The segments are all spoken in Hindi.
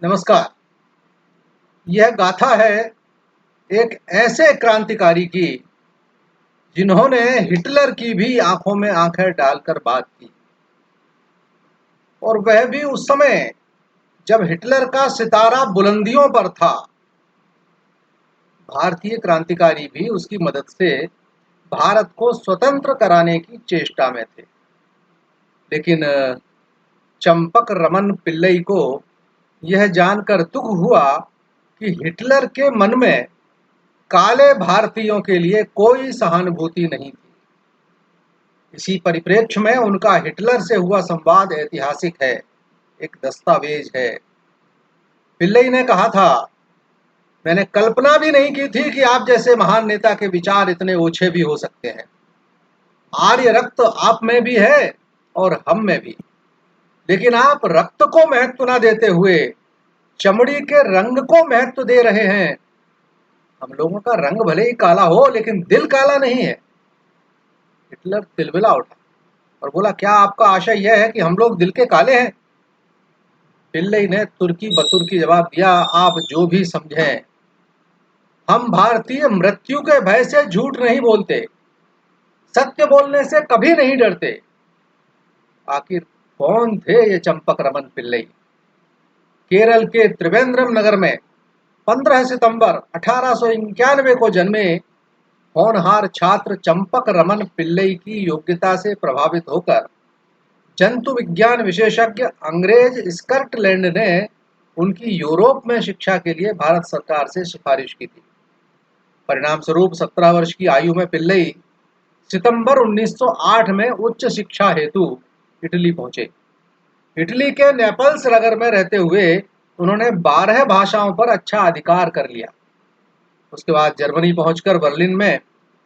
नमस्कार। यह गाथा है एक ऐसे क्रांतिकारी की जिन्होंने हिटलर की भी आंखों में आंखें डालकर बात की, और वह भी उस समय जब हिटलर का सितारा बुलंदियों पर था। भारतीय क्रांतिकारी भी उसकी मदद से भारत को स्वतंत्र कराने की चेष्टा में थे। लेकिन चंपक रमन पिल्लई को यह जानकर दुख हुआ कि हिटलर के मन में काले भारतीयों के लिए कोई सहानुभूति नहीं थी। इसी परिप्रेक्ष्य में उनका हिटलर से हुआ संवाद ऐतिहासिक है, एक दस्तावेज है। पिल्लई ने कहा था, मैंने कल्पना भी नहीं की थी कि आप जैसे महान नेता के विचार इतने ओछे भी हो सकते हैं। आर्य रक्त आप में भी है और हम में भी, लेकिन आप रक्त को महत्व न देते हुए चमड़ी के रंग को महत्व दे रहे हैं। हम लोगों का रंग भले ही काला हो, लेकिन दिल काला नहीं है। हिटलर तिलमिला उठा और बोला, क्या आपका आशय यह है कि हम लोग दिल के काले हैं? पिल्लई ने तुर्की बतुर्की जवाब दिया, आप जो भी समझें, हम भारतीय मृत्यु के भय से झूठ नहीं बोलते, सत्य बोलने से कभी नहीं डरते। आखिर कौन थे ये चंपक रमन पिल्लई? केरल के त्रिवेंद्रम नगर में 15 सितंबर 1891 को जन्मे होनहार छात्र चंपक रमन पिल्लई की योग्यता से प्रभावित होकर जंतु विज्ञान विशेषज्ञ अंग्रेज स्कॉटलैंड ने उनकी यूरोप में शिक्षा के लिए भारत सरकार से सिफारिश की थी। परिणाम स्वरूप 17 वर्ष की आयु में पिल्लई सितंबर 1908 में उच्च शिक्षा हेतु इटली पहुंचे। इटली के नेपल्स नगर में रहते हुए उन्होंने 12 भाषाओं पर अच्छा अधिकार कर लिया। उसके बाद जर्मनी पहुंचकर बर्लिन में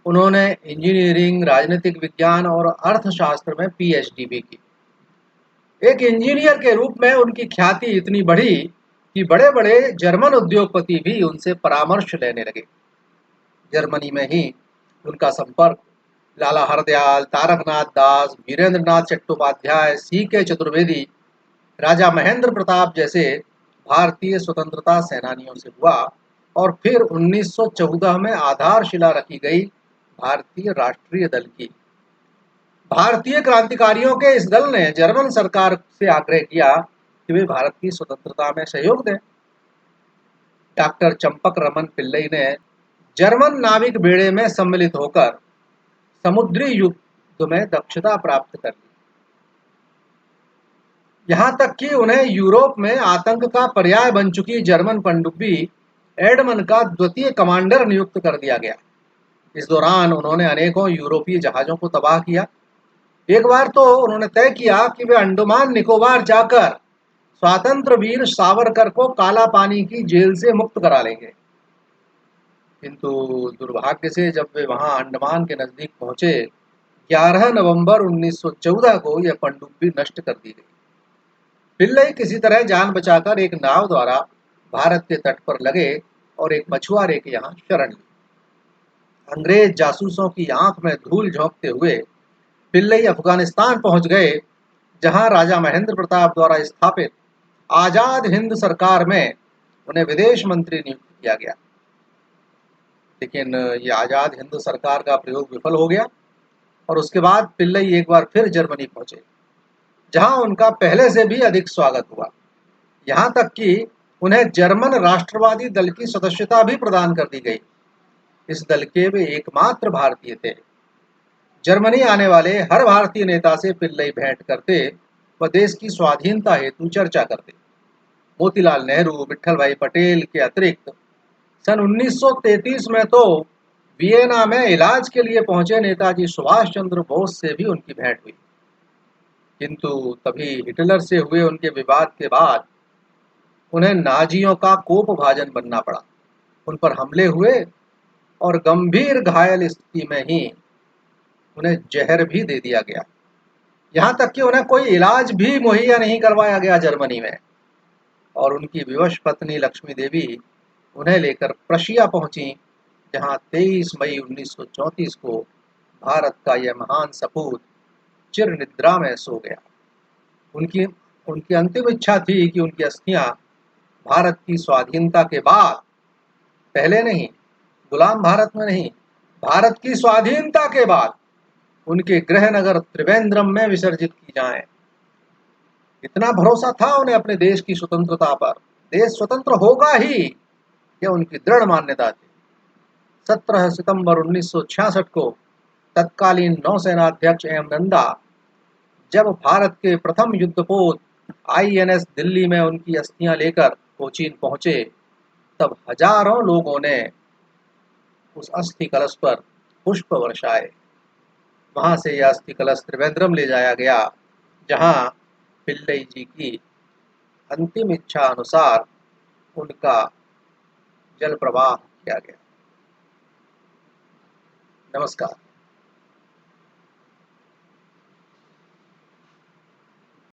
उन्होंने इंजीनियरिंग, राजनीतिक विज्ञान और अर्थशास्त्र में पीएचडी भी की। एक इंजीनियर के रूप में उनकी ख्याति इतनी बढ़ी कि बड़े बड़े जर्मन उद्योगपति भी उनसे परामर्श लेने लगे। जर्मनी में ही उनका संपर्क लाला हरदयाल, तारकनाथ दास, वीरेंद्रनाथ चट्टोपाध्याय, सी के चतुर्वेदी, राजा महेंद्र प्रताप जैसे भारतीय स्वतंत्रता सेनानियों से हुआ, और फिर 1914 में आधारशिला रखी गई भारतीय राष्ट्रीय दल की। भारतीय क्रांतिकारियों के इस दल ने जर्मन सरकार से आग्रह किया कि वे भारत की स्वतंत्रता में सहयोग दें। डॉक्टर चंपक रमन पिल्लई ने जर्मन नाविक बेड़े में सम्मिलित होकर समुद्री युद्ध में दक्षता प्राप्त कर ली। यहां तक कि उन्हें यूरोप में आतंक का पर्याय बन चुकी जर्मन पनडुब्बी एडमन का द्वितीय कमांडर नियुक्त कर दिया गया। इस दौरान उन्होंने अनेकों यूरोपीय जहाजों को तबाह किया। एक बार तो उन्होंने तय किया कि वे अंडमान निकोबार जाकर स्वातंत्र वीर सावरकर को काला पानी की जेल से मुक्त करा लेंगे। किंतु दुर्भाग्य से जब वे वहां अंडमान के नजदीक पहुंचे, 11 नवंबर 1914 को यह पनडुब्बी नष्ट कर दी गई। पिल्लई किसी तरह जान बचाकर एक नाव द्वारा भारत के तट पर लगे और एक मछुआरे के यहाँ शरण ली। अंग्रेज जासूसों की आंख में धूल झोंकते हुए पिल्लई अफगानिस्तान पहुंच गए, जहां राजा महेंद्र प्रताप द्वारा स्थापित आजाद हिंद सरकार में उन्हें विदेश मंत्री नियुक्त किया गया। लेकिन ये आजाद हिंद सरकार का प्रयोग विफल हो गया और उसके बाद पिल्लई एक बार फिर जर्मनी पहुंचे, जहां उनका पहले से भी अधिक स्वागत हुआ। यहां तक कि उन्हें जर्मन राष्ट्रवादी दल की सदस्यता भी प्रदान कर दी गई। इस दल के वे एकमात्र भारतीय थे। जर्मनी आने वाले हर भारतीय नेता से पिल्लई भेंट करते व देश की स्वाधीनता हेतु चर्चा करते। मोतीलाल नेहरू, विट्ठल भाई पटेल के अतिरिक्त सन 1933 में तो वियना में इलाज के लिए पहुंचे नेताजी सुभाष चंद्र बोस से भी उनकी भेंट हुई। किंतु तभी हिटलर से हुए उनके विवाद के बाद उन्हें नाजियों का कोपभाजन बनना पड़ा। उन पर हमले हुए और गंभीर घायल स्थिति में ही उन्हें जहर भी दे दिया गया। यहाँ तक कि उन्हें कोई इलाज भी मुहैया नहीं करवाया गया जर्मनी में, और उनकी विवश पत्नी लक्ष्मी देवी उन्हें लेकर प्रशिया पहुंची, जहां 23 मई 1934 को भारत का यह महान सपूत चिर निद्रा में सो गया। उनकी उनकी अंतिम इच्छा थी कि उनकी अस्थियां भारत की स्वाधीनता के बाद, पहले नहीं, गुलाम भारत में नहीं, भारत की स्वाधीनता के बाद उनके गृह नगर त्रिवेंद्रम में विसर्जित की जाएं। इतना भरोसा था उन्हें अपने देश की स्वतंत्रता पर। देश स्वतंत्र होगा ही, यह उनकी दृढ़ मान्यता थी। 17 सितंबर 1966 को तत्कालीन नौसेना अध्यक्ष एम नंदा जब भारत के प्रथम युद्धपोत आईएनएस दिल्ली में उनकी अस्थियां लेकर कोचीन पहुंचे, तब हजारों लोगों ने उस अस्थि कलश पर पुष्प वर्षाए। वहां से यह अस्थि कलश त्रिवेंद्रम ले जाया गया, जहां पिल्लई जी की अंतिम इच्छा अनुसार उनका जल प्रवाह किया गया। नमस्कार।